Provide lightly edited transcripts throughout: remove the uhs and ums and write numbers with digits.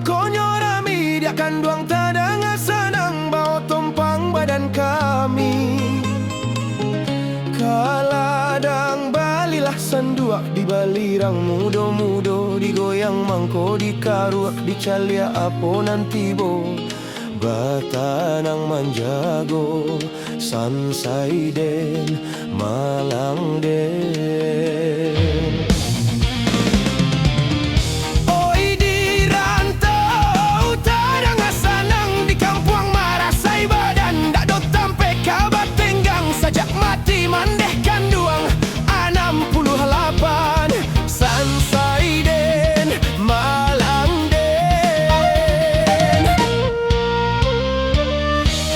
konyorami dia kanduang tadanga sanang bawa tompang badan kami. Kaladang balilah sanduak di balirang mudo-mudo, digoyang mangko dikaruak dicalia apo nanti bo. Batanang manjago sansai den malang den. Oi di rantau tadanga sanang di kampung marasai badan dak dot tampe kabat tenggang sajak mati mandeh kanduang 68 sansai den malang den.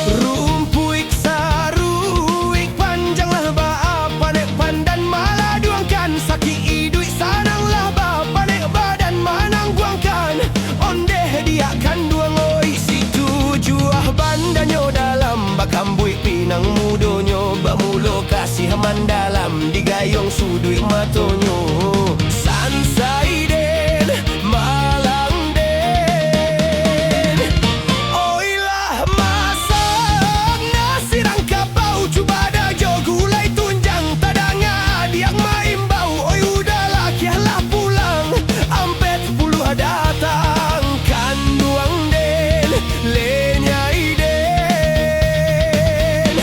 Rumpuik saruik panjanglah baapa nek pandan malah duangkan saki iduik sananglah baapa nek badan manang guangkan ondeh dia kanduang oi situ juah bandanyo dalam bakambui pinang mudonyo bamulo kasih mandalam digayong suduik matonyo sansai den malang den. Oilah masak nasi rangka bau cuba dajo gulai tunjang tadanga diang maimbau. Oi udahlah kialah pulang ampet puluh datang kanduang den lenyai den.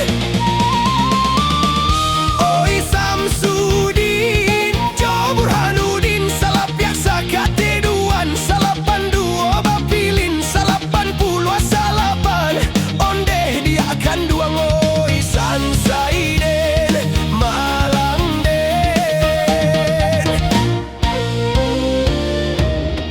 Oi Samsudin Jo Burhanuddin salah piaksa kate duan salapan duo bapilin salapan puluh salapan ondeh dia kanduang oi sansai den malang den.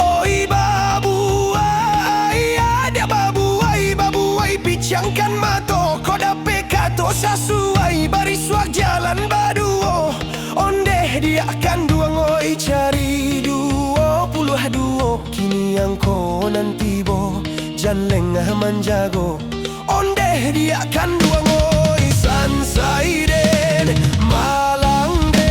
Oi babuai ada babuai picangkan mato koda pekato sasuai bariswak jalan baduo ondeh dia kanduang oi cari 22 kini yang ko nanti bo jan lengah manjago ondeh dia kanduang oi sansai den malang den.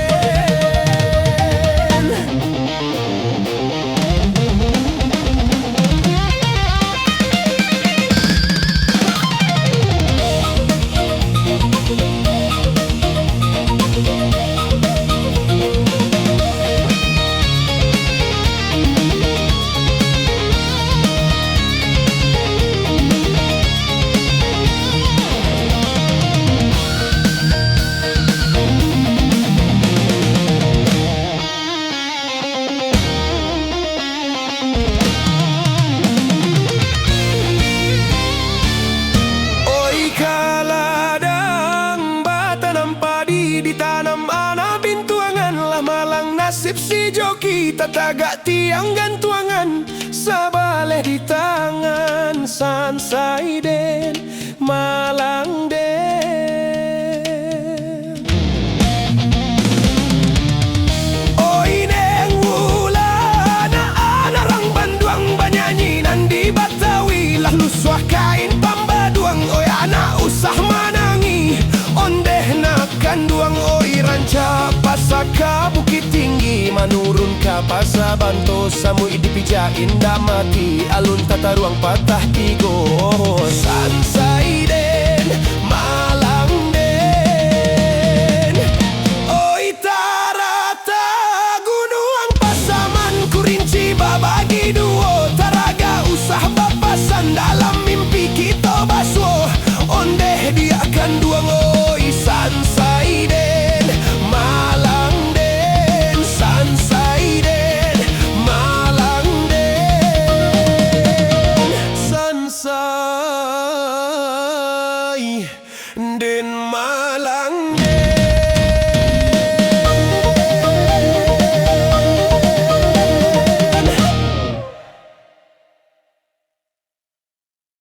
Oi kaladang batanam padi ditanam ana bintuangan lah malang nasib si joki tatagak tiang gantuangan sabaleh di tangan sansai den malang den. Oi neng wulana anarang banduang banyanyi nandi batawi lah luswah kain pambaduang oi anak usah manangi ondeh nak kanduang oi ranca pasaka bukit tinggi manurun ka pasabanto samui dipija indah mati alun tata ruang patah tigo sansai den